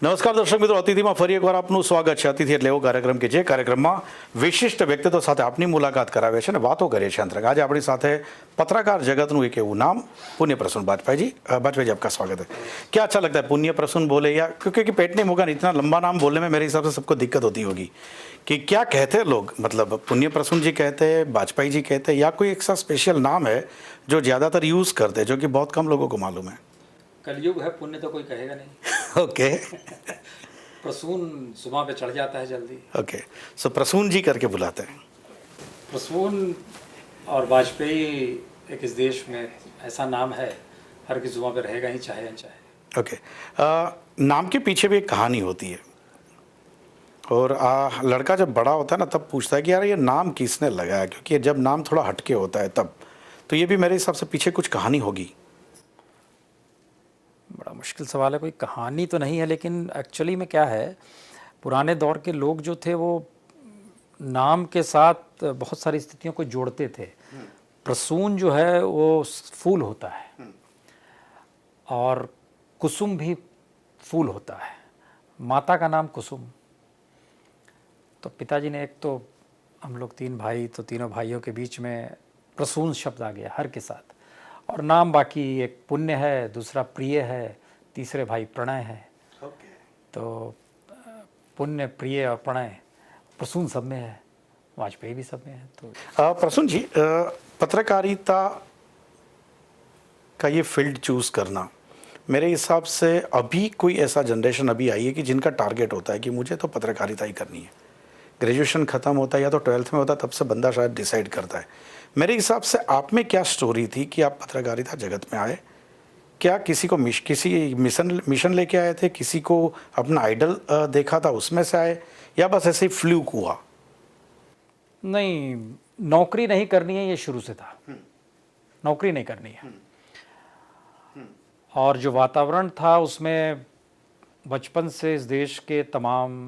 નમસ્કાર દર્શક મિત્રો, અતિથિમાં ફરી એકવાર આપનું સ્વાગત છે. અતિથિ એટલે એવો કાર્યક્રમ કે જે કાર્યક્રમમાં વિશિષ્ટ વ્યક્તિત્વ સાથે આપની મુલાકાત કરાવે છે અને વાતો કરીએ છીએ અંતર્ગત. આજે આપણી સાથે પत्रकार जगत एक એવું नाम पुण्य प्रसून बाजपेयी जी. बाजपेयी जी, आपका स्वागत है. क्या अच्छा लगता है पुण्य प्रसून बोले या क्योंकि पेटनी मुगान इतना लंबा नाम बोलने में मेरे हिसाब से सबको दिक्कत होती होगी कि क्या कहते हैं लोग, मतलब पुण्य प्रसून जी कहते हैं, बाजपेयी जी कहते हैं, या कोई एक सा स्पेशल नाम है जो ज़्यादातर यूज़ करते हैं जो कि बहुत कम लोगों को मालूम है. कलयुग है, पुण्य तो कोई कहेगा नहीं. ओके. प्रसून सुबह पे चढ़ जाता है जल्दी. ओके, सो प्रसून जी करके बुलाते हैं. प्रसून और वाजपेयी एक इस देश में ऐसा नाम है, हर की जुबान पे रहेगा ही, चाहे अनचाहे. ओके. नाम के पीछे भी एक कहानी होती है और लड़का जब बड़ा होता है ना तब पूछता है कि यार ये नाम किसने लगाया, क्योंकि जब नाम थोड़ा हटके होता है तब तो ये भी मेरे हिसाब से पीछे कुछ कहानी होगी. बड़ा मुश्किल सवाल है. कोई कहानी तो नहीं है, लेकिन एक्चुअली में क्या है, पुराने दौर के लोग जो थे वो नाम के साथ बहुत सारी स्थितियों को जोड़ते थे. प्रसून जो है वो फूल होता है और कुसुम भी फूल होता है. माता का नाम कुसुम. तो पिताजी ने, एक तो हम लोग 3 भाई, तो तीनों भाइयों के बीच में प्रसून शब्द आ गया हर के साथ. और नाम बाकी एक पुण्य है, दूसरा प्रिय है, तीसरे भाई प्रणय है. तो पुण्य, प्रिय और प्रणय, प्रसून सब में है, वाजपेयी भी सब में है. तो प्रसून जी, पत्रकारिता का ये फील्ड चूज़ करना, मेरे हिसाब से अभी कोई ऐसा जनरेशन अभी आई है कि जिनका टारगेट होता है कि मुझे तो पत्रकारिता ही करनी है. ग्रेजुएशन ख़त्म होता है या तो 12th में होता है, तब से बंदा शायद डिसाइड करता है. मेरे हिसाब से आप में क्या स्टोरी थी कि आप पत्रकारिता जगत में आए? क्या किसी को किसी मिशन लेके आए थे, किसी को अपना आइडल देखा था उसमें से आए, या बस ऐसे ही फ्लूक हुआ? नहीं, नौकरी नहीं करनी है ये शुरू से था. नौकरी नहीं करनी है. और जो वातावरण था उसमें बचपन से इस देश के तमाम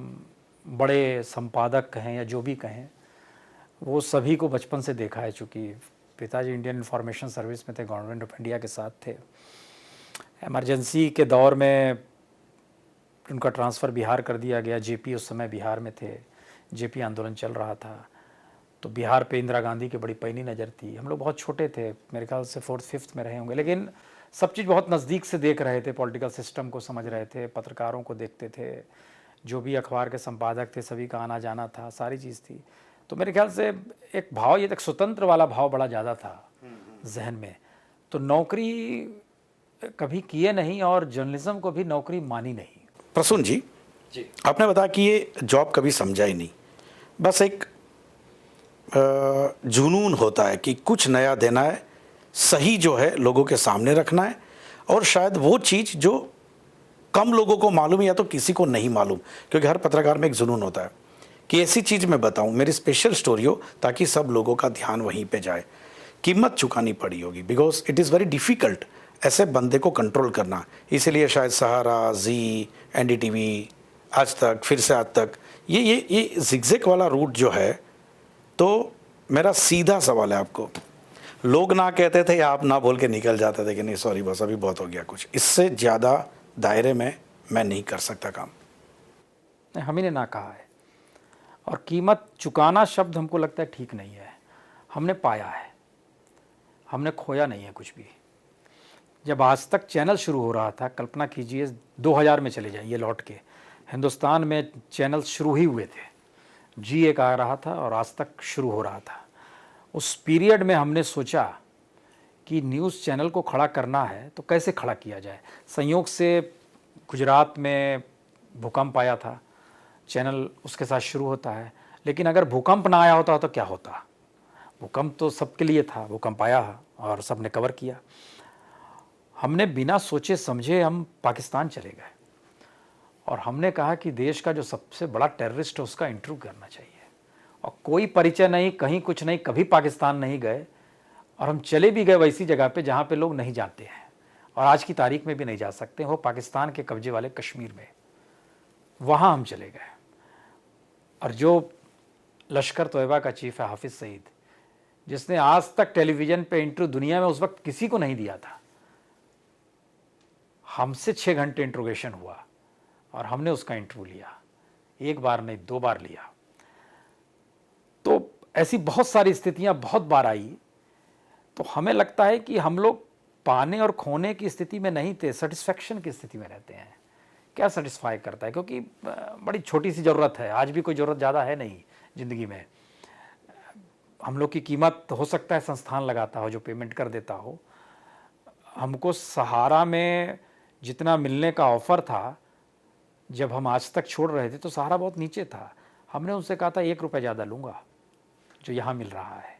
बड़े संपादक कहें या जो भी कहें, वो सभी को बचपन से देखा है. चूँकि पिताजी इंडियन इंफॉर्मेशन सर्विस में थे, गवर्नमेंट ऑफ इंडिया के साथ थे. इमरजेंसी के दौर में उनका ट्रांसफ़र बिहार कर दिया गया. जेपी उस समय बिहार में थे, जेपी आंदोलन चल रहा था. तो बिहार पे इंदिरा गांधी की बड़ी पैनी नज़र थी. हम लोग बहुत छोटे थे, मेरे ख्याल से 4th 5th में रहे होंगे, लेकिन सब चीज़ बहुत नज़दीक से देख रहे थे. पॉलिटिकल सिस्टम को समझ रहे थे, पत्रकारों को देखते थे, जो भी अखबार के संपादक थे सभी का आना जाना था, सारी चीज़ थी. तो मेरे ख्याल से एक भाव, ये एक स्वतंत्र वाला भाव बड़ा ज़्यादा था जहन में. तो नौकरी कभी किए नहीं और जर्नलिज्म को भी नौकरी मानी नहीं. प्रसून जी, आपने बताया कि ये जॉब कभी समझा ही नहीं, बस एक जुनून होता है कि कुछ नया देना है, सही जो है लोगों के सामने रखना है, और शायद वो चीज़ जो कम लोगों को मालूम या तो किसी को नहीं मालूम, क्योंकि हर पत्रकार में एक जुनून होता है कि ऐसी चीज़ मैं बताऊं, मेरी स्पेशल स्टोरी हो, ताकि सब लोगों का ध्यान वहीं पे जाए. कीमत चुकानी पड़ी होगी, because it is very difficult ऐसे बंदे को कंट्रोल करना. इसीलिए शायद सहारा, जी, NDTV, आज तक, फिर से आज तक, ये जिगजैग वाला रूट जो है. तो मेरा सीधा सवाल है आपको, लोग ना कहते थे या आप ना बोल के निकल जाते थे कि नहीं सॉरी बस अभी बहुत हो गया, कुछ इससे ज़्यादा दायरे में मैं नहीं कर सकता काम? हम ही ने ना कहा है. और कीमत चुकाना शब्द हमको लगता है ठीक नहीं है. हमने पाया है, हमने खोया नहीं है कुछ भी. जब आज तक चैनल शुरू हो रहा था, कल्पना कीजिए 2000 में चले जाइए लौट के, हिंदुस्तान में चैनल शुरू ही हुए थे. जी एक आ रहा था और आज तक शुरू हो रहा था. उस पीरियड में हमने सोचा कि न्यूज़ चैनल को खड़ा करना है तो कैसे खड़ा किया जाए. संयोग से गुजरात में भूकंप आया था, चैनल उसके साथ शुरू होता है. लेकिन अगर भूकंप ना आया होता तो क्या होता? भूकंप तो सबके लिए था, भूकंप आया और सबने कवर किया. हमने बिना सोचे समझे हम पाकिस्तान चले गए और हमने कहा कि देश का जो सबसे बड़ा टेररिस्ट है उसका इंटरव्यू करना चाहिए. और कोई परिचय नहीं, कहीं कुछ नहीं, कभी पाकिस्तान नहीं गए, और हम चले भी गए वैसी जगह पे जहाँ पे लोग नहीं जाते हैं और आज की तारीख में भी नहीं जा सकते. वो पाकिस्तान के कब्जे वाले कश्मीर में, वहाँ हम चले गए. और जो लश्कर तोयबा का चीफ है हाफिज़ सईद, जिसने आज तक टेलीविज़न पे इंटरव्यू दुनिया में उस वक्त किसी को नहीं दिया था, हमसे 6 घंटे इंट्रोगेशन हुआ. और हमने उसका इंटरव्यू लिया, एक बार नहीं 2 बार लिया। तो ऐसी बहुत सारी स्थितियां बहुत बार आई। तो हमें लगता है कि हम लोग पाने और खोने की स्थिति में नहीं थे, सेटिस्फेक्शन की स्थिति में रहते हैं। क्या सेटिस्फाई करता है, क्योंकि बड़ी छोटी सी ज़रूरत है, आज भी कोई ज़रूरत ज़्यादा है नहीं ज़िंदगी में। हम लोग की कीमत हो सकता है संस्थान लगाता हो जो पेमेंट कर देता हो। हमको सहारा में जितना मिलने का ऑफ़र था, जब हम आज तक छोड़ रहे थे तो सहारा बहुत नीचे था। हमने उनसे कहा था 1 रुपये ज़्यादा लूँगा जो यहाँ मिल रहा है,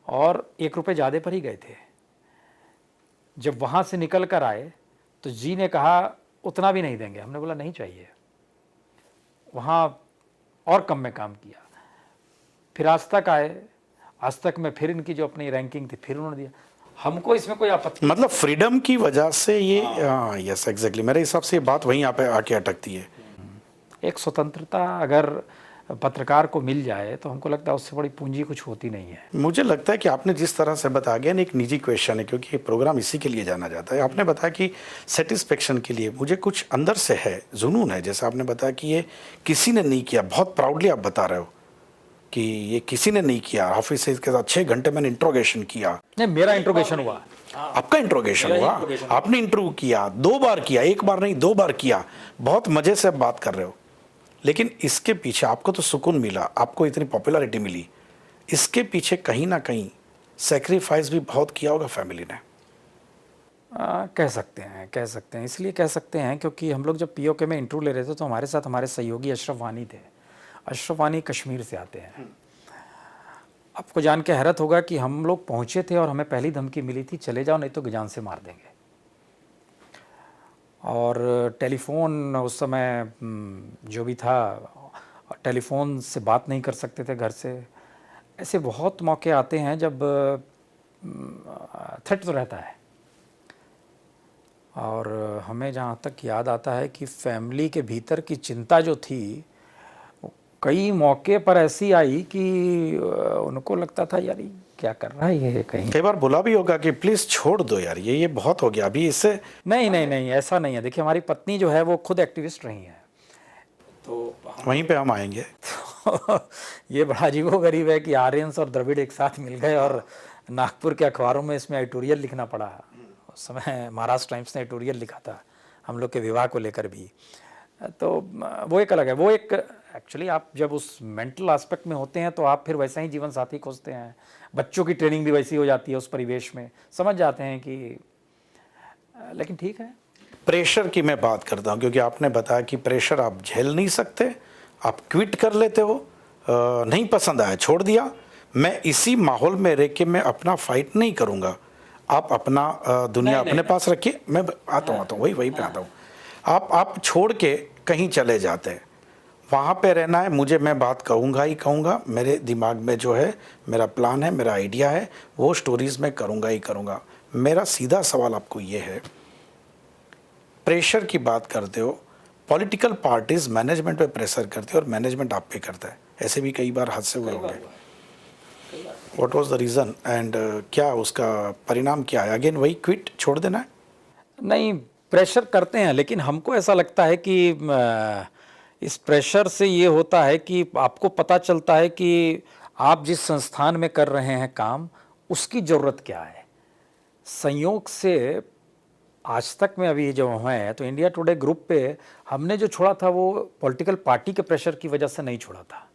और 1 रुपये ज़्यादा पर ही गए थे। जब वहाँ से निकल कर आए तो जी ने कहा उतना भी नहीं देंगे। हमने बोला नहीं चाहिए। वहाँ और कम में काम किया। फिर आज तक आए, आज तक में फिर इनकी जो अपनी रैंकिंग थी फिर उन्होंने दिया। हमको इसमें कोई आपत्ति, मतलब फ्रीडम की वजह से ये, हाँ यस एग्जैक्टली, मेरे हिसाब से ये बात वहीं यहाँ पे आके अटकती है। एक स्वतंत्रता अगर पत्रकार को मिल जाए तो हमको लगता है उससे बड़ी पूंजी कुछ होती नहीं है। मुझे लगता है कि आपने जिस तरह से बताया गया ना, एक निजी क्वेश्चन है क्योंकि ये प्रोग्राम इसी के लिए जाना जाता है। आपने बताया कि सेटिस्फेक्शन के लिए, मुझे कुछ अंदर से है, जुनून है। जैसे आपने बताया कि ये किसी ने नहीं किया, बहुत प्राउडली आप बता रहे हो कि ये किसी ने नहीं किया। ऑफिस से इसके साथ 6 घंटे मैंने इंट्रोगेशन किया। नहीं, मेरा इंट्रोगेशन हुआ। आपका इंट्रोगेशन हुआ, आपने इंटरव्यू किया, 2 बार किया, 1 बार नहीं 2 बार किया, बहुत मजे से आप बात कर रहे हो। लेकिन इसके पीछे आपको तो सुकून मिला, आपको इतनी पॉपुलैरिटी मिली, इसके पीछे कहीं ना कहीं सेक्रीफाइस भी बहुत किया होगा फैमिली ने। कह सकते हैं। इसलिए कह सकते हैं क्योंकि हम लोग जब पीओके में इंटरव्यू ले रहे थे तो हमारे साथ हमारे सहयोगी अशरफ वानी थे। अशरफ वानी कश्मीर से आते हैं। आपको जान के हैरत होगा कि हम लोग पहुंचे थे और हमें पहली धमकी मिली थी, चले जाओ नहीं तो जान से मार देंगे। और टेलीफोन उस समय जो भी था, टेलीफोन से बात नहीं कर सकते थे घर से। ऐसे बहुत मौके आते हैं जब थ्रेट तो रहता है। और हमें जहाँ तक याद आता है कि फैमिली के भीतर की चिंता जो थी, कई मौके पर ऐसी आई कि उनको लगता था यार ये क्या कर रहा है ये, कहीं कई बार बोला भी होगा कि प्लीज़ छोड़ दो यार, ये बहुत हो गया अभी इससे। नहीं, ऐसा नहीं है। देखिए, हमारी पत्नी जो है वो खुद एक्टिविस्ट रही हैं, तो वहीं पे हम आएंगे। ये बड़ा अजीबोगरीब है कि आर्यंस और द्रविड़ एक साथ मिल गए और नागपुर के अखबारों में इसमें एडिटोरियल लिखना पड़ा। उस समय महाराष्ट्र टाइम्स ने एडिटोरियल लिखा था हम लोग के विवाह को लेकर भी। तो वो एक अलग है। वो एक एक्चुअली आप जब उस मेंटल एस्पेक्ट में होते हैं तो आप फिर वैसा ही जीवन साथी खोजते हैं। बच्चों की ट्रेनिंग भी वैसी हो जाती है उस परिवेश में, समझ जाते हैं कि, लेकिन ठीक है। प्रेशर की मैं बात करता हूँ क्योंकि आपने बताया कि प्रेशर आप झेल नहीं सकते, आप क्विट कर लेते हो, नहीं पसंद आया छोड़ दिया, मैं इसी माहौल में रह के मैं अपना फाइट नहीं करूँगा। आप अपना दुनिया अपने पास रखिए, मैं आता हूँ वही पे आता हूँ। आप छोड़ के कहीं चले जाते हैं, वहाँ पे रहना है मुझे, मैं बात कहूँगा ही कहूँगा। मेरे दिमाग में जो है मेरा प्लान है, मेरा आइडिया है, वो स्टोरीज़ मैं करूँगा ही करूँगा। मेरा सीधा सवाल आपको ये है, प्रेशर की बात करते हो, पॉलिटिकल पार्टीज मैनेजमेंट पे प्रेशर करते हो और मैनेजमेंट आप पे करता है, ऐसे भी कई बार हादसे हुए होंगे। What was the reason and क्या उसका परिणाम क्या है? अगेन वही क्विट, छोड़ देना है? नहीं, प्रेशर करते हैं, लेकिन हमको ऐसा लगता है कि इस प्रेशर से ये होता है कि आपको पता चलता है कि आप जिस संस्थान में कर रहे हैं काम, उसकी ज़रूरत क्या है। संयोग से आज तक में अभी जब हम हैं तो इंडिया टुडे ग्रुप पे हमने जो छोड़ा था वो पॉलिटिकल पार्टी के प्रेशर की वजह से नहीं छोड़ा था।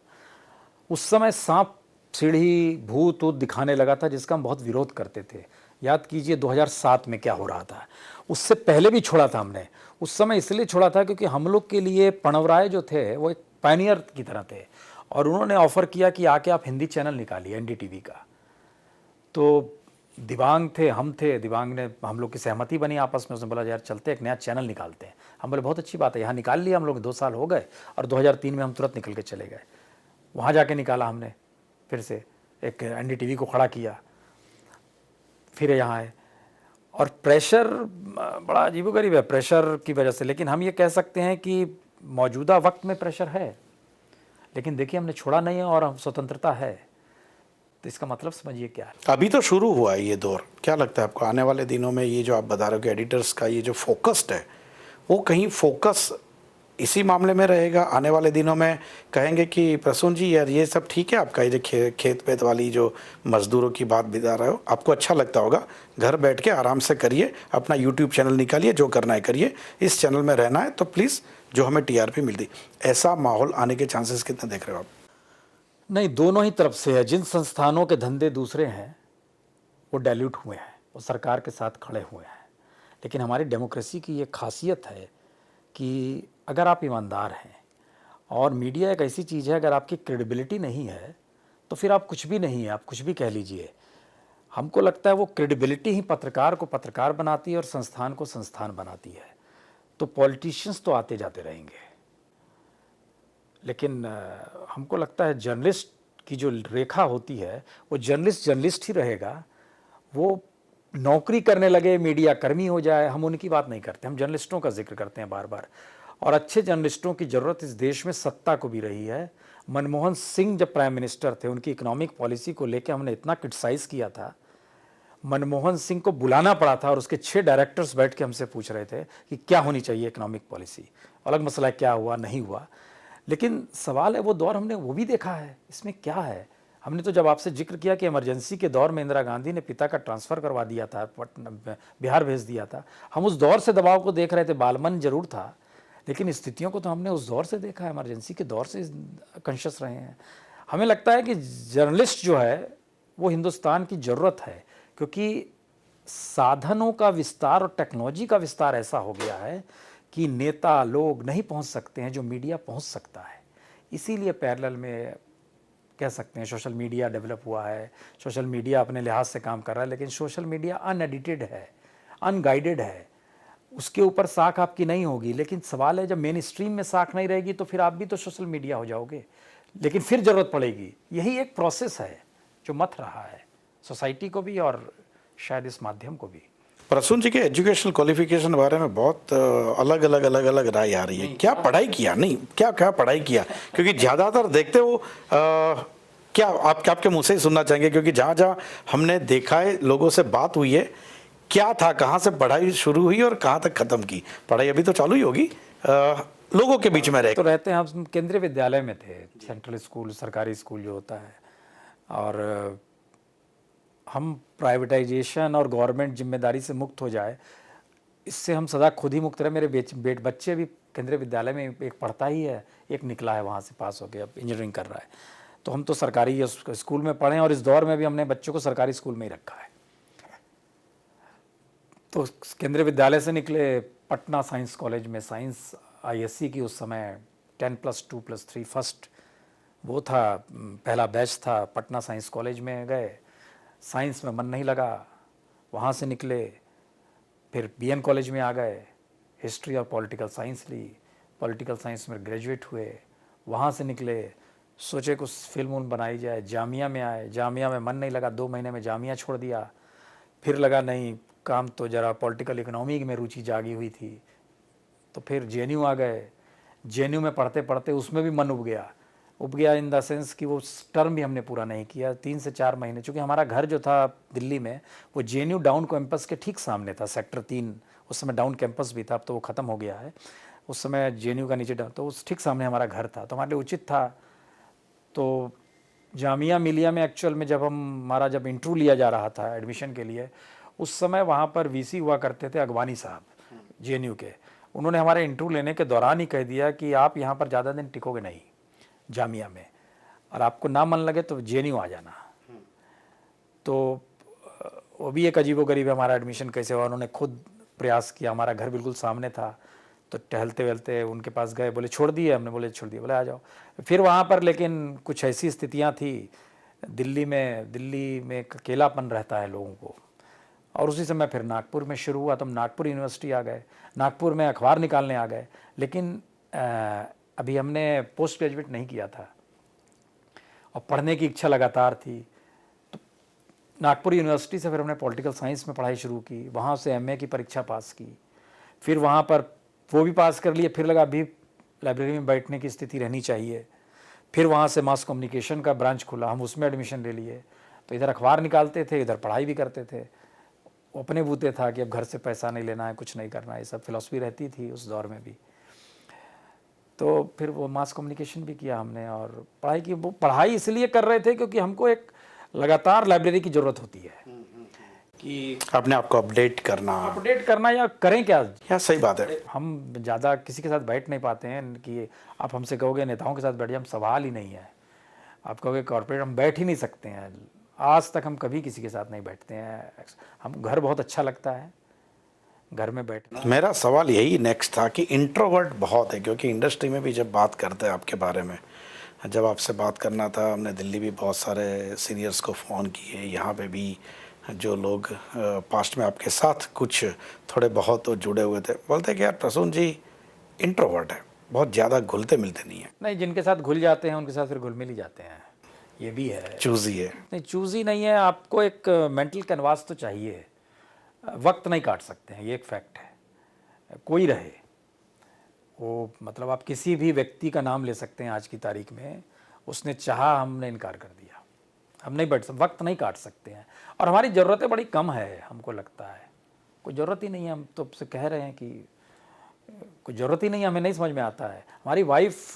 उस समय सांप सीढ़ी भूत ऊत दिखाने लगा था जिसका हम बहुत विरोध करते थे। याद कीजिए 2007 में क्या हो रहा था। उससे पहले भी छोड़ा था हमने। उस समय इसलिए छोड़ा था क्योंकि हम लोग के लिए प्रणव जो थे वो एक पायनियर की तरह थे और उन्होंने ऑफ़र किया कि आके आप हिंदी चैनल निकालिए एनडीटीवी का। तो दिबांग थे, हम थे, दिबांग ने, हम लोग की सहमति बनी आपस में। उसने बोला यार चलते एक नया चैनल निकालते हैं। हम बोले बहुत अच्छी बात है, यहाँ निकाल लिया हम लोग, 2 साल हो गए और 2003 में हम तुरंत निकल के चले गए। वहाँ जाके निकाला हमने, फिर से एक एनडीटीवी को खड़ा किया, फिर यहाँ आए। और प्रेशर बड़ा अजीबोगरीब है प्रेशर की वजह से। लेकिन हम ये कह सकते हैं कि मौजूदा वक्त में प्रेशर है, लेकिन देखिए हमने छोड़ा नहीं है और हम स्वतंत्रता है, तो इसका मतलब समझिए क्या है। अभी तो शुरू हुआ है ये दौर, क्या लगता है आपको आने वाले दिनों में ये जो आप बता रहे हो कि एडिटर्स का ये जो फोकस्ड है वो कहीं फोकस इसी मामले में रहेगा? आने वाले दिनों में कहेंगे कि प्रसून जी यार ये सब ठीक है आपका, ये जो खेत पेत वाली जो मजदूरों की बात बता रहे हो, आपको अच्छा लगता होगा, घर बैठ के आराम से करिए, अपना यूट्यूब चैनल निकालिए, जो करना है करिए, इस चैनल में रहना है तो प्लीज़ जो हमें टीआरपी मिलती, ऐसा माहौल आने के चांसेस कितने देख रहे हो आप? नहीं, दोनों ही तरफ से है। जिन संस्थानों के धंधे दूसरे हैं वो डाइल्यूट हुए हैं, वो सरकार के साथ खड़े हुए हैं। लेकिन हमारी डेमोक्रेसी की ये खासियत है कि अगर आप ईमानदार हैं, और मीडिया एक ऐसी चीज़ है, अगर आपकी क्रेडिबिलिटी नहीं है तो फिर आप कुछ भी नहीं है, आप कुछ भी कह लीजिए। हमको लगता है वो क्रेडिबिलिटी ही पत्रकार को पत्रकार बनाती है और संस्थान को संस्थान बनाती है। तो पॉलिटिशियंस तो आते जाते रहेंगे, लेकिन हमको लगता है जर्नलिस्ट की जो रेखा होती है वो जर्नलिस्ट ही रहेगा। वो नौकरी करने लगे, मीडिया कर्मी हो जाए, हम उनकी बात नहीं करते, हम जर्नलिस्टों का जिक्र करते हैं बार बार। और अच्छे जर्नलिस्टों की ज़रूरत इस देश में सत्ता को भी रही है। मनमोहन सिंह जब प्राइम मिनिस्टर थे, उनकी इकोनॉमिक पॉलिसी को लेकर हमने इतना क्रिटिसाइज़ किया था, मनमोहन सिंह को बुलाना पड़ा था और उसके 6 डायरेक्टर्स बैठ के हमसे पूछ रहे थे कि क्या होनी चाहिए इकोनॉमिक पॉलिसी। अलग मसला है क्या हुआ नहीं हुआ, लेकिन सवाल है वो दौर हमने वो भी देखा है, इसमें क्या है। हमने तो जब आपसे जिक्र किया कि इमरजेंसी के दौर में इंदिरा गांधी ने पिता का ट्रांसफ़र करवा दिया था, बिहार भेज दिया था, हम उस दौर से दबाव को देख रहे थे। बालमन जरूर था, लेकिन स्थितियों को तो हमने उस दौर से देखा है, इमरजेंसी के दौर से कॉन्शियस रहे हैं। हमें लगता है कि जर्नलिस्ट जो है वो हिंदुस्तान की ज़रूरत है, क्योंकि साधनों का विस्तार और टेक्नोलॉजी का विस्तार ऐसा हो गया है कि नेता लोग नहीं पहुंच सकते हैं जो मीडिया पहुंच सकता है। इसीलिए पैरेलल में कह सकते हैं सोशल मीडिया डेवलप हुआ है। सोशल मीडिया अपने लिहाज से काम कर रहा है, लेकिन सोशल मीडिया अनएडिटेड है, अनगाइडेड है, उसके ऊपर साख आपकी नहीं होगी। लेकिन सवाल है जब मेन स्ट्रीम में साख नहीं रहेगी तो फिर आप भी तो सोशल मीडिया हो जाओगे, लेकिन फिर ज़रूरत पड़ेगी। यही एक प्रोसेस है जो मथ रहा है सोसाइटी को भी और शायद इस माध्यम को भी। प्रसून जी के एजुकेशनल क्वालिफिकेशन के बारे में बहुत अलग अलग राय आ रही है। क्या पढ़ाई किया, नहीं क्या क्या पढ़ाई किया? क्योंकि ज़्यादातर देखते हो क्या आपके मुंह से ही सुनना चाहेंगे, क्योंकि जहाँ जहाँ हमने देखा है, लोगों से बात हुई है, क्या था, कहाँ से पढ़ाई शुरू हुई और कहाँ तक ख़त्म की? पढ़ाई अभी तो चालू ही होगी, लोगों के बीच में रहे तो रहते हैं। हम केंद्रीय विद्यालय में थे, सेंट्रल स्कूल, सरकारी स्कूल जो होता है, और हम प्राइवेटाइजेशन और गवर्नमेंट जिम्मेदारी से मुक्त हो जाए, इससे हम सदा खुद ही मुक्त रहे। मेरे बच्चे भी केंद्रीय विद्यालय में एक पढ़ता ही है, एक निकला है वहाँ से पास होकर अब इंजीनियरिंग कर रहा है। तो हम तो सरकारी स्कूल में पढ़े और इस दौर में भी हमने बच्चों को सरकारी स्कूल में ही रखा है। तो केंद्रीय विद्यालय से निकले पटना साइंस कॉलेज में, साइंस आईएससी की उस समय 10+2+3 फर्स्ट वो था, पहला बैच था। पटना साइंस कॉलेज में गए, साइंस में मन नहीं लगा, वहाँ से निकले, फिर बीएन कॉलेज में आ गए, हिस्ट्री और पॉलिटिकल साइंस ली, पॉलिटिकल साइंस में ग्रेजुएट हुए। वहाँ से निकले, सोचे कुछ फिल्म बनाई जाए, जामिया में आए, जामिया में मन नहीं लगा, 2 महीने में जामिया छोड़ दिया। फिर लगा नहीं, काम तो ज़रा पॉलिटिकल इकोनॉमी में रुचि जागी हुई थी, तो फिर जेएनयू आ गए। जेएनयू में पढ़ते पढ़ते उसमें भी मन उब गया इन द सेंस कि वो टर्म भी हमने पूरा नहीं किया, 3 से 4 महीने। चूँकि हमारा घर जो था दिल्ली में, वो जेएनयू डाउन कैंपस के ठीक सामने था, सेक्टर 3, उस समय डाउन कैंपस भी था, अब तो वो ख़त्म हो गया है। उस समय जेएनयू का नीचे डाउन, तो उस ठीक सामने हमारा घर था, तो हमारे लिए उचित था। तो जामिया मिलिया में एक्चुअल में जब इंटरव्यू लिया जा रहा था एडमिशन के लिए, उस समय वहाँ पर वीसी हुआ करते थे अगवानी साहब जेएनयू के। उन्होंने हमारे इंटरव्यू लेने के दौरान ही कह दिया कि आप यहाँ पर ज़्यादा दिन टिकोगे नहीं जामिया में, और आपको ना मन लगे तो जेएनयू आ जाना। तो वो भी एक अजीबोगरीब है हमारा एडमिशन कैसे हुआ। उन्होंने खुद प्रयास किया, हमारा घर बिल्कुल सामने था, तो टहलते वहलते उनके पास गए, बोले छोड़ दिए, हमने बोले छोड़ दिए, बोले आ जाओ। फिर वहाँ पर लेकिन कुछ ऐसी स्थितियाँ थी दिल्ली में अकेलापन रहता है लोगों को, और उसी समय फिर नागपुर में शुरू हुआ, तो हम नागपुर यूनिवर्सिटी आ गए, नागपुर में अखबार निकालने आ गए। लेकिन अभी हमने पोस्ट ग्रेजुएट नहीं किया था और पढ़ने की इच्छा लगातार थी, तो नागपुर यूनिवर्सिटी से फिर हमने पॉलिटिकल साइंस में पढ़ाई शुरू की, वहाँ से एमए की परीक्षा पास की, फिर वहाँ पर वो भी पास कर लिए। फिर लगा अभी लाइब्रेरी में बैठने की स्थिति रहनी चाहिए, फिर वहाँ से मास कम्युनिकेशन का ब्रांच खुला, हम उसमें एडमिशन ले लिए। तो इधर अखबार निकालते थे, इधर पढ़ाई भी करते थे। वो अपने बूते था कि अब घर से पैसा नहीं लेना है, कुछ नहीं करना है, ये सब फिलॉसफी रहती थी उस दौर में भी। तो फिर वो मास कम्युनिकेशन भी किया हमने, और पढ़ाई की। वो पढ़ाई इसलिए कर रहे थे क्योंकि हमको एक लगातार लाइब्रेरी की ज़रूरत होती है कि अपने आप को अपडेट करना या करें क्या। या सही बात है। हम ज़्यादा किसी के साथ बैठ नहीं पाते हैं कि आप हमसे कहोगे नेताओं के साथ बैठ जाए, हम सवाल ही नहीं है। आप कहोगे कॉर्पोरेट, हम बैठ ही नहीं सकते हैं। आज तक हम कभी किसी के साथ नहीं बैठते हैं। हम घर बहुत अच्छा लगता है, घर में बैठना। मेरा सवाल यही नेक्स्ट था कि इंट्रोवर्ट बहुत है, क्योंकि इंडस्ट्री में भी जब बात करते हैं आपके बारे में, जब आपसे बात करना था हमने दिल्ली भी बहुत सारे सीनियर्स को फ़ोन किए, यहाँ पे भी जो लोग पास्ट में आपके साथ कुछ थोड़े बहुत तो जुड़े हुए थे, बोलते कि यार प्रसून जी इंट्रोवर्ट है, बहुत ज़्यादा घुलते मिलते नहीं है, नहीं, जिनके साथ घुल जाते हैं उनके साथ फिर घुल मिल ही जाते हैं, ये भी है। चूजी है। नहीं, चूज़ी नहीं है, आपको एक मेंटल कैनवास तो चाहिए। वक्त नहीं काट सकते हैं, ये एक फैक्ट है। कोई रहे वो, मतलब आप किसी भी व्यक्ति का नाम ले सकते हैं आज की तारीख में, उसने चाहा, हमने इनकार कर दिया, हम नहीं बैठ सकते, वक्त नहीं काट सकते हैं। और हमारी ज़रूरतें बड़ी कम है, हमको लगता है कोई ज़रूरत ही नहीं है। हम तो आपसे कह रहे हैं कि कोई ज़रूरत ही नहीं है, हमें नहीं समझ में आता है। हमारी वाइफ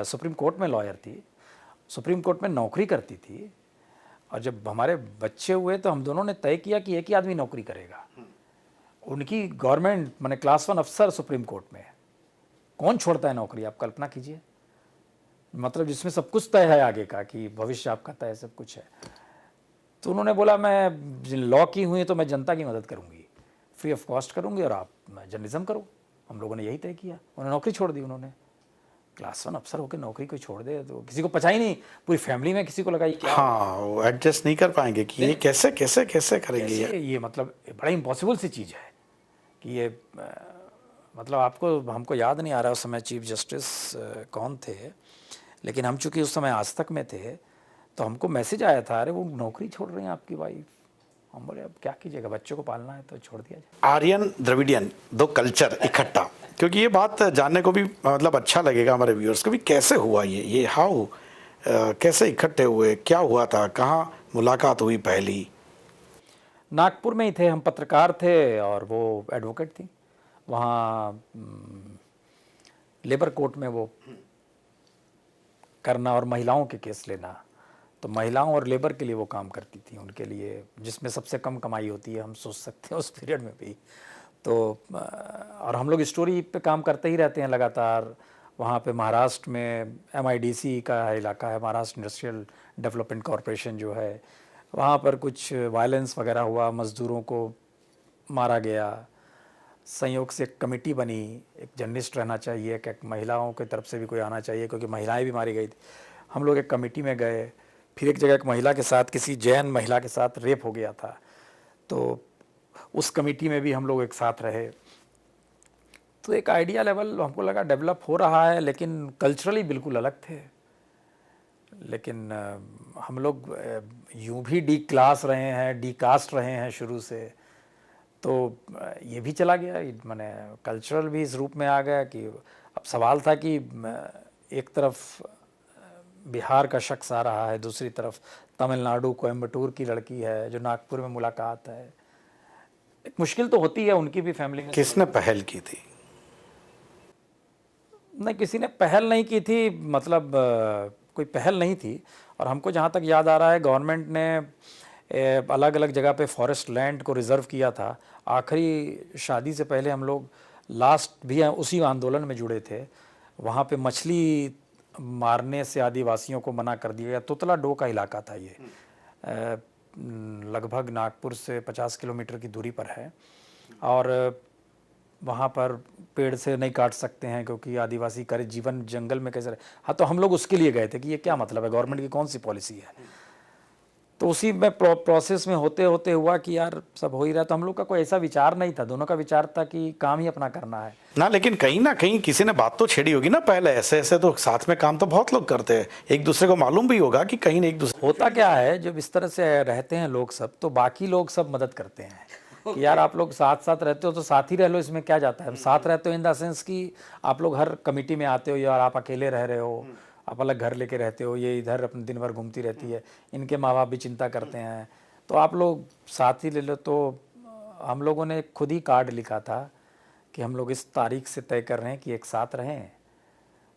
सुप्रीम कोर्ट में लॉयर थी, सुप्रीम कोर्ट में नौकरी करती थी, और जब हमारे बच्चे हुए तो हम दोनों ने तय किया कि एक ही आदमी नौकरी करेगा। उनकी गवर्नमेंट, माने क्लास 1 अफसर सुप्रीम कोर्ट में, कौन छोड़ता है नौकरी, आप कल्पना कीजिए। मतलब जिसमें सब कुछ तय है आगे का, कि भविष्य आपका तय, सब कुछ है। तो उन्होंने बोला मैं लॉ की हुई तो मैं जनता की मदद करूंगी, फ्री ऑफ कॉस्ट करूंगी, और आप जर्नलिज्म करो। हम लोगों ने यही तय किया। उन्होंने नौकरी छोड़ दी। उन्होंने क्लास 1 अफसर होकर नौकरी कोई छोड़ दे तो किसी को पचा ही नहीं, पूरी फैमिली में किसी को लगा क्या। हाँ, वो एडजस्ट नहीं कर पाएंगे कि ये कैसे कैसे कैसे करेंगे ये मतलब बड़ा इम्पॉसिबल सी चीज़ है कि ये मतलब आपको, हमको याद नहीं आ रहा उस समय चीफ जस्टिस कौन थे, लेकिन हम चूँकि उस समय आज तक में थे, तो हमको मैसेज आया था, अरे वो नौकरी छोड़ रहे हैं आपकी वाइफ। हम बोले अब क्या कीजिएगा, बच्चों को पालना है तो छोड़ दिया जाए। आर्यन द्रविडियन, दो कल्चर इकट्ठा, क्योंकि ये बात जानने को भी मतलब अच्छा लगेगा हमारे व्यूअर्स को भी, कैसे हुआ ये हाउ, कैसे इकट्ठे हुए, क्या हुआ था, कहाँ मुलाकात हुई पहली? नागपुर में ही थे हम, पत्रकार थे और वो एडवोकेट थी। वहाँ लेबर कोर्ट में वो करना और महिलाओं के केस लेना, तो महिलाओं और लेबर के लिए वो काम करती थी, उनके लिए, जिसमें सबसे कम कमाई होती है, हम सोच सकते हैं उस पीरियड में भी। तो और हम लोग स्टोरी पे काम करते ही रहते हैं लगातार। वहाँ पे महाराष्ट्र में MIDC का इलाका है, महाराष्ट्र इंडस्ट्रियल डेवलपमेंट कॉरपोरेशन जो है, वहाँ पर कुछ वायलेंस वगैरह हुआ, मज़दूरों को मारा गया। संयोग से एक कमेटी बनी, एक जर्नलिस्ट रहना चाहिए, एक महिलाओं की तरफ से भी कोई आना चाहिए, क्योंकि महिलाएं भी मारी गई थी। हम लोग एक कमेटी में गए। फिर एक जगह एक महिला के साथ, किसी जैन महिला के साथ रेप हो गया था, तो उस कमेटी में भी हम लोग एक साथ रहे। तो एक आइडिया लेवल हमको लगा डेवलप हो रहा है, लेकिन कल्चरली बिल्कुल अलग थे। लेकिन हम लोग यूं भी डी क्लास रहे हैं, डी कास्ट रहे हैं शुरू से, तो ये भी चला गया, माने कल्चरल भी इस रूप में आ गया कि अब सवाल था कि एक तरफ बिहार का शख्स आ रहा है, दूसरी तरफ तमिलनाडु कोयम्बटूर की लड़की है जो नागपुर में मुलाकात है। एक मुश्किल तो होती है उनकी भी फैमिली में। किसने पहल की थी? नहीं, किसी ने पहल नहीं की थी, मतलब कोई पहल नहीं थी। और हमको जहाँ तक याद आ रहा है, गवर्नमेंट ने अलग अलग जगह पे फॉरेस्ट लैंड को रिज़र्व किया था। आखिरी शादी से पहले हम लोग लास्ट भी उसी आंदोलन में जुड़े थे। वहाँ पे मछली मारने से आदिवासियों को मना कर दिया गया। तुतला डो का इलाका था ये, लगभग नागपुर से 50 किलोमीटर की दूरी पर है, और वहाँ पर पेड़ से नहीं काट सकते हैं क्योंकि आदिवासी करे जीवन जंगल में कैसे रहे। हाँ, तो हम लोग उसके लिए गए थे कि ये क्या मतलब है, गवर्नमेंट की कौन सी पॉलिसी है। तो उसी में प्रोसेस में होते होते हुआ कि यार सब हो ही रहा, तो हम लोग का कोई ऐसा विचार नहीं था, दोनों का विचार था कि काम ही अपना करना है ना। लेकिन कहीं ना कहीं किसी ने बात तो छेड़ी होगी ना पहले, ऐसे ऐसे तो साथ में काम तो बहुत लोग करते हैं, एक दूसरे को मालूम भी होगा कि कहीं ना एक दूसरे। होता क्या है, जब इस तरह से रहते हैं लोग सब, तो बाकी लोग सब मदद करते हैं कि यार आप लोग साथ साथ रहते हो तो साथ ही रह लो, इसमें क्या जाता है। साथ रहते हो इन द सेंस कि आप लोग हर कमेटी में आते हो, यार आप अकेले रह रहे हो, आप अलग घर लेके रहते हो, ये इधर अपने दिन भर घूमती रहती है, इनके माँ बाप भी चिंता करते हैं, तो आप लोग साथ ही ले लो। तो हम लोगों ने खुद ही कार्ड लिखा था कि हम लोग इस तारीख से तय कर रहे हैं कि एक साथ रहें,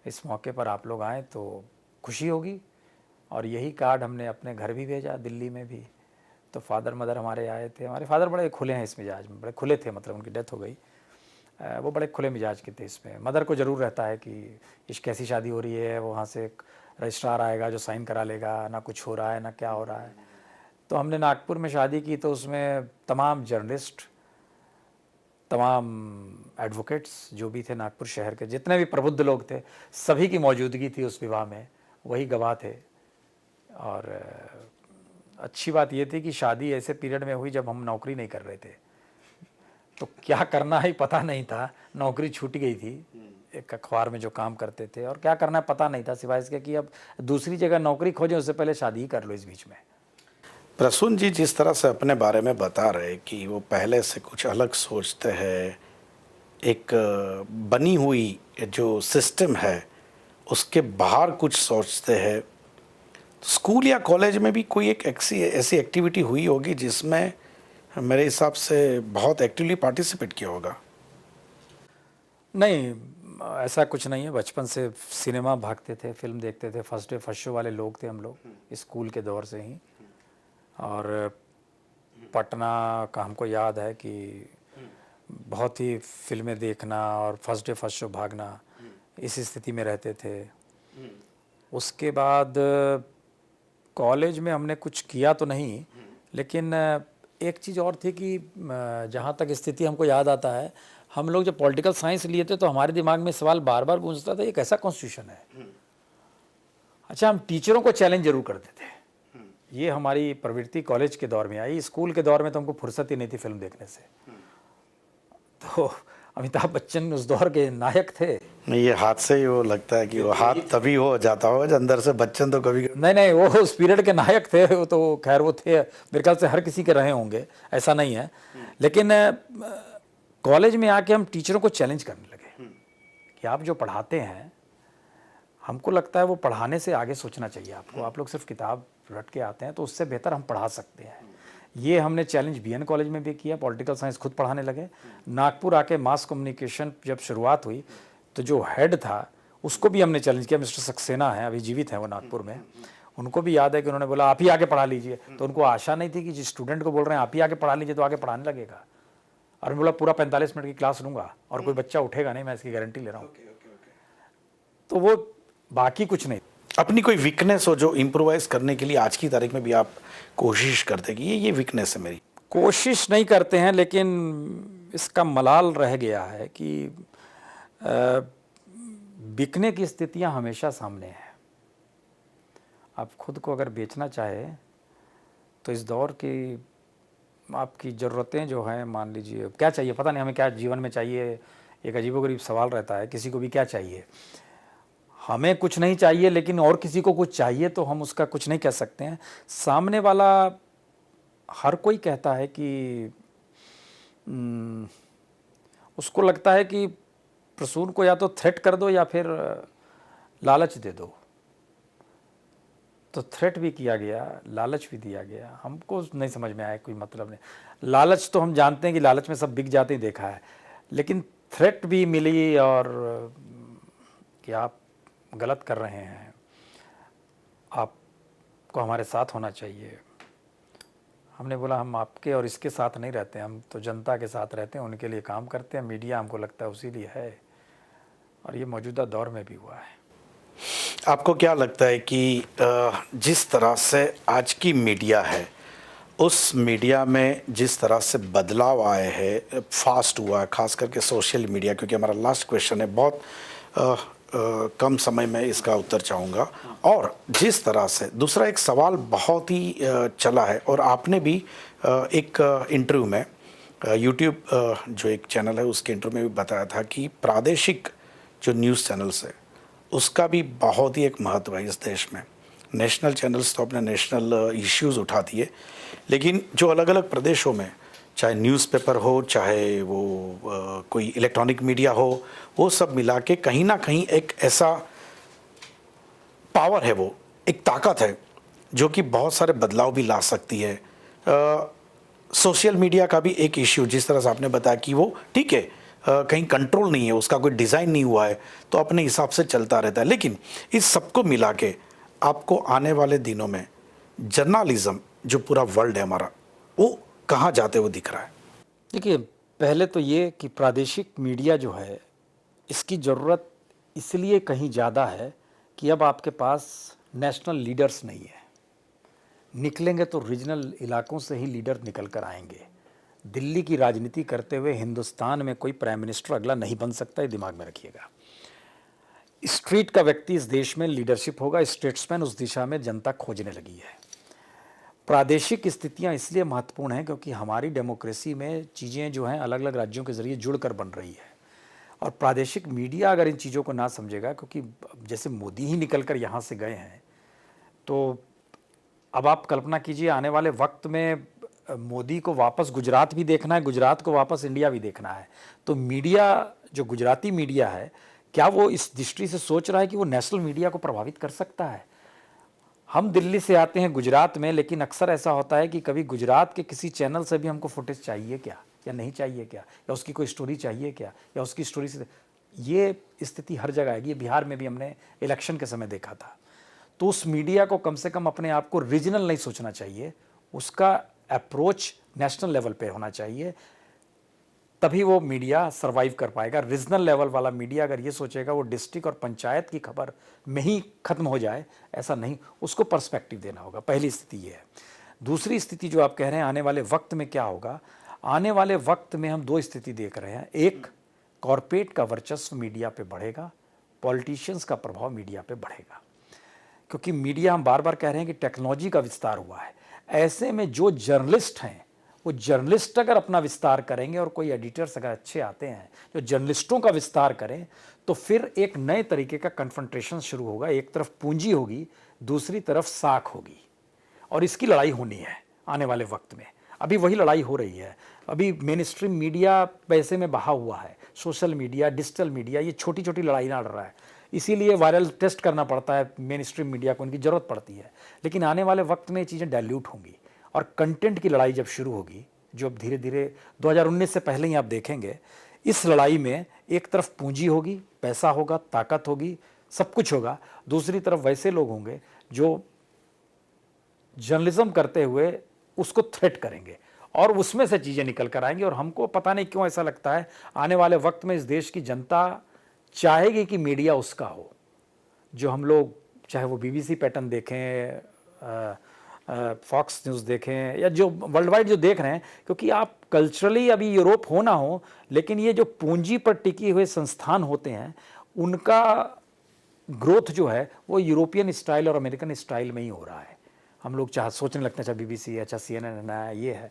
इस मौके पर आप लोग आएँ तो खुशी होगी। और यही कार्ड हमने अपने घर भी भेजा, दिल्ली में भी। तो फादर मदर हमारे आए थे। हमारे फादर बड़े खुले हैं इस मिजाज में, बड़े खुले थे, मतलब उनकी डेथ हो गई। वो बड़े खुले मिजाज के थे इसमें। मदर को ज़रूर रहता है कि इश्क कैसी शादी हो रही है, वहाँ से एक रजिस्ट्रार आएगा जो साइन करा लेगा, ना कुछ हो रहा है ना क्या हो रहा है। तो हमने नागपुर में शादी की तो उसमें तमाम जर्नलिस्ट, तमाम एडवोकेट्स जो भी थे नागपुर शहर के, जितने भी प्रबुद्ध लोग थे, सभी की मौजूदगी थी उस विवाह में, वही गवाह थे। और अच्छी बात ये थी कि शादी ऐसे पीरियड में हुई जब हम नौकरी नहीं कर रहे थे, तो क्या करना है पता नहीं था। नौकरी छूट गई थी, एक अखबार में जो काम करते थे, और क्या करना है पता नहीं था, सिवाय इसके कि अब दूसरी जगह नौकरी खोजें उससे पहले शादी ही कर लो इस बीच में। प्रसून जी जिस तरह से अपने बारे में बता रहे कि वो पहले से कुछ अलग सोचते हैं, एक बनी हुई जो सिस्टम है उसके बाहर कुछ सोचते हैं, स्कूल या कॉलेज में भी कोई एक ऐसी एक्टिविटी हुई होगी जिसमें मेरे हिसाब से बहुत एक्टिवली पार्टिसिपेट किया होगा? नहीं, ऐसा कुछ नहीं है। बचपन से सिनेमा भागते थे, फिल्म देखते थे, फर्स्ट डे फर्स्ट शो वाले लोग थे हम लोग स्कूल के दौर से ही। और पटना का हमको याद है कि बहुत ही फिल्में देखना और फर्स्ट डे फर्स्ट शो भागना, इस स्थिति में रहते थे। उसके बाद कॉलेज में हमने कुछ किया तो नहीं, लेकिन एक चीज़ और थी कि जहाँ तक स्थिति हमको याद आता है, हम लोग जब पॉलिटिकल साइंस लिए थे तो हमारे दिमाग में सवाल बार बार गूंजता था, ये कैसा कॉन्स्टिट्यूशन है। अच्छा, हम टीचरों को चैलेंज जरूर करते थे। ये हमारी प्रवृत्ति कॉलेज के दौर में आई। स्कूल के दौर में तो हमको फुर्सत ही नहीं थी फिल्म देखने से। तो अमिताभ बच्चन उस दौर के नायक थे। नहीं, ये हाथ से ही वो लगता है कि वो हाथ तभी हो जाता होगा जब अंदर से बच्चन तो कभी नहीं, वो उस पीरियड के नायक थे। वो तो खैर वो थे, मेरे ख्याल से हर किसी के रहे होंगे, ऐसा नहीं है। लेकिन कॉलेज में आके हम टीचरों को चैलेंज करने लगे कि आप जो पढ़ाते हैं, हमको लगता है वो पढ़ाने से आगे सोचना चाहिए आपको। आप लोग सिर्फ किताब रट के आते हैं, तो उससे बेहतर हम पढ़ा सकते हैं। ये हमने चैलेंज बीएन कॉलेज में भी किया। पॉलिटिकल साइंस खुद पढ़ाने लगे। नागपुर आके मास कम्युनिकेशन जब शुरुआत हुई तो जो हेड था उसको भी हमने चैलेंज किया। मिस्टर सक्सेना है, अभी जीवित हैं वो नागपुर में। उनको भी याद है कि उन्होंने बोला आप ही आगे पढ़ा लीजिए। तो उनको आशा नहीं थी कि जिस स्टूडेंट को बोल रहे हैं आप ही आगे पढ़ा लीजिए तो आगे पढ़ाने लगेगा। और बोला पूरा 45 मिनट की क्लास लूँगा और कोई बच्चा उठेगा नहीं, मैं इसकी गारंटी ले रहा हूँ। तो वो बाकी कुछ नहीं। अपनी कोई वीकनेस हो जो इम्प्रोवाइज करने के लिए आज की तारीख में भी आप कोशिश करते कि ये वीकनेस है मेरी? कोशिश नहीं करते हैं, लेकिन इसका मलाल रह गया है कि बिकने की स्थितियां हमेशा सामने हैं। आप खुद को अगर बेचना चाहे तो इस दौर की आपकी ज़रूरतें जो हैं, मान लीजिए क्या चाहिए, पता नहीं हमें क्या जीवन में चाहिए, एक अजीबोगरीब सवाल रहता है। किसी को भी क्या चाहिए, हमें कुछ नहीं चाहिए, लेकिन और किसी को कुछ चाहिए तो हम उसका कुछ नहीं कह सकते हैं। सामने वाला हर कोई कहता है कि उसको लगता है कि प्रसून को या तो थ्रेट कर दो या फिर लालच दे दो। तो थ्रेट भी किया गया, लालच भी दिया गया। हमको नहीं समझ में आया, कोई मतलब नहीं। लालच तो हम जानते हैं कि लालच में सब बिक जाते ही देखा है, लेकिन थ्रेट भी मिली और कि आप गलत कर रहे हैं, आपको हमारे साथ होना चाहिए। हमने बोला हम आपके और इसके साथ नहीं रहते, हम तो जनता के साथ रहते हैं, उनके लिए काम करते हैं। मीडिया हमको लगता है उसी लिए है, और ये मौजूदा दौर में भी हुआ है। आपको क्या लगता है कि जिस तरह से आज की मीडिया है, उस मीडिया में जिस तरह से बदलाव आए हैं, फास्ट हुआ है, खास करके सोशल मीडिया, क्योंकि हमारा लास्ट क्वेश्चन है, बहुत कम समय में इसका उत्तर चाहूँगा। और जिस तरह से दूसरा एक सवाल बहुत ही चला है, और आपने भी एक इंटरव्यू में यूट्यूब जो एक चैनल है उसके इंटरव्यू में भी बताया था कि प्रादेशिक जो न्यूज़ चैनल्स है उसका भी बहुत ही एक महत्व है इस देश में। नेशनल चैनल्स तो अपने नेशनल इश्यूज़ उठाती है, लेकिन जो अलग अलग प्रदेशों में, चाहे न्यूज़पेपर हो, चाहे वो कोई इलेक्ट्रॉनिक मीडिया हो, वो सब मिला के कहीं ना कहीं एक ऐसा पावर है, वो एक ताकत है जो कि बहुत सारे बदलाव भी ला सकती है। सोशल मीडिया का भी एक इश्यू, जिस तरह से आपने बताया कि वो ठीक है, कहीं कंट्रोल नहीं है, उसका कोई डिज़ाइन नहीं हुआ है, तो अपने हिसाब से चलता रहता है। लेकिन इस सबको मिला के आपको आने वाले दिनों में जर्नलिज्म जो पूरा वर्ल्ड है हमारा, वो कहाँ जाते हुए दिख रहा है? देखिए, पहले तो ये कि प्रादेशिक मीडिया जो है, इसकी ज़रूरत इसलिए कहीं ज़्यादा है कि अब आपके पास नेशनल लीडर्स नहीं है। निकलेंगे तो रीजनल इलाकों से ही लीडर निकल कर आएंगे। दिल्ली की राजनीति करते हुए हिंदुस्तान में कोई प्राइम मिनिस्टर अगला नहीं बन सकता, ये दिमाग में रखिएगा। स्ट्रीट का व्यक्ति इस देश में लीडरशिप होगा, स्टेट्समैन उस दिशा में जनता खोजने लगी है। प्रादेशिक स्थितियां इसलिए महत्वपूर्ण हैं क्योंकि हमारी डेमोक्रेसी में चीज़ें जो हैं अलग अलग राज्यों के ज़रिए जुड़कर बन रही है, और प्रादेशिक मीडिया अगर इन चीज़ों को ना समझेगा, क्योंकि जैसे मोदी ही निकल कर यहाँ से गए हैं, तो अब आप कल्पना कीजिए आने वाले वक्त में मोदी को वापस गुजरात भी देखना है, गुजरात को वापस इंडिया भी देखना है। तो मीडिया, जो गुजराती मीडिया है, क्या वो इस दृष्टि से सोच रहा है कि वो नेशनल मीडिया को प्रभावित कर सकता है? हम दिल्ली से आते हैं गुजरात में, लेकिन अक्सर ऐसा होता है कि कभी गुजरात के किसी चैनल से भी हमको फुटेज चाहिए क्या, या नहीं चाहिए क्या, या उसकी कोई स्टोरी चाहिए क्या, या उसकी स्टोरी से, ये स्थिति हर जगह आएगी। बिहार में भी हमने इलेक्शन के समय देखा था। तो उस मीडिया को कम से कम अपने आप को रीजनल नहीं सोचना चाहिए, उसका अप्रोच नेशनल लेवल पे होना चाहिए, तभी वो मीडिया सरवाइव कर पाएगा। रीजनल लेवल वाला मीडिया अगर ये सोचेगा वो डिस्ट्रिक्ट और पंचायत की खबर में ही खत्म हो जाए, ऐसा नहीं, उसको पर्सपेक्टिव देना होगा। पहली स्थिति ये है। दूसरी स्थिति जो आप कह रहे हैं आने वाले वक्त में क्या होगा, आने वाले वक्त में हम दो स्थिति देख रहे हैं। एक, कॉरपोरेट का वर्चस्व मीडिया पे बढ़ेगा, पॉलिटिशियंस का प्रभाव मीडिया पे बढ़ेगा, क्योंकि मीडिया, हम बार बार कह रहे हैं कि टेक्नोलॉजी का विस्तार हुआ है। ऐसे में जो जर्नलिस्ट हैं, वो जर्नलिस्ट अगर अपना विस्तार करेंगे और कोई एडिटर्स अगर अच्छे आते हैं जो जर्नलिस्टों का विस्तार करें, तो फिर एक नए तरीके का कन्फ्रंटेशन शुरू होगा। एक तरफ पूंजी होगी, दूसरी तरफ साख होगी, और इसकी लड़ाई होनी है आने वाले वक्त में। अभी वही लड़ाई हो रही है। अभी मेन स्ट्रीम मीडिया पैसे में बहा हुआ है, सोशल मीडिया, डिजिटल मीडिया, ये छोटी छोटी लड़ाई लड़ रहा है। इसीलिए वायरल टेस्ट करना पड़ता है मेन स्ट्रीम मीडिया को, उनकी ज़रूरत पड़ती है। लेकिन आने वाले वक्त में ये चीज़ें डाइल्यूट होंगी, और कंटेंट की लड़ाई जब शुरू होगी, जो अब धीरे धीरे 2019 से पहले ही आप देखेंगे, इस लड़ाई में एक तरफ पूंजी होगी, पैसा होगा, ताकत होगी, सब कुछ होगा। दूसरी तरफ वैसे लोग होंगे जो जर्नलिज्म करते हुए उसको थ्रेट करेंगे, और उसमें से चीज़ें निकल कर आएंगी। और हमको पता नहीं क्यों ऐसा लगता है आने वाले वक्त में इस देश की जनता चाहेगी कि मीडिया उसका हो। जो हम लोग, चाहे वो BBC पैटर्न देखें, फॉक्स न्यूज़ देखें, या जो वर्ल्ड वाइड जो देख रहे हैं, क्योंकि आप कल्चरली अभी यूरोप हो ना हो, लेकिन ये जो पूंजी पर टिके हुए संस्थान होते हैं, उनका ग्रोथ जो है वो यूरोपियन स्टाइल और अमेरिकन स्टाइल में ही हो रहा है। हम लोग चाहे सोचने लगते हैं अच्छा BBC है, अच्छा CNN है, ये है।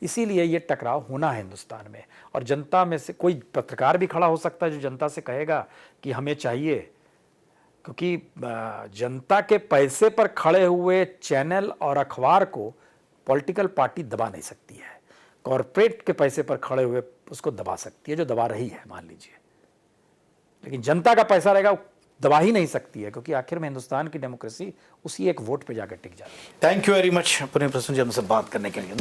इसीलिए ये टकराव होना है हिंदुस्तान में, और जनता में से कोई पत्रकार भी खड़ा हो सकता है जो जनता से कहेगा कि हमें चाहिए, क्योंकि जनता के पैसे पर खड़े हुए चैनल और अखबार को पॉलिटिकल पार्टी दबा नहीं सकती है। कॉरपोरेट के पैसे पर खड़े हुए उसको दबा सकती है, जो दबा रही है मान लीजिए, लेकिन जनता का पैसा रहेगा, दबा ही नहीं सकती है, क्योंकि आखिर में हिंदुस्तान की डेमोक्रेसी उसी एक वोट पे जाकर टिक जाती है। Thank you very much Puneet Prasoon ji हमसे बात करने के लिए।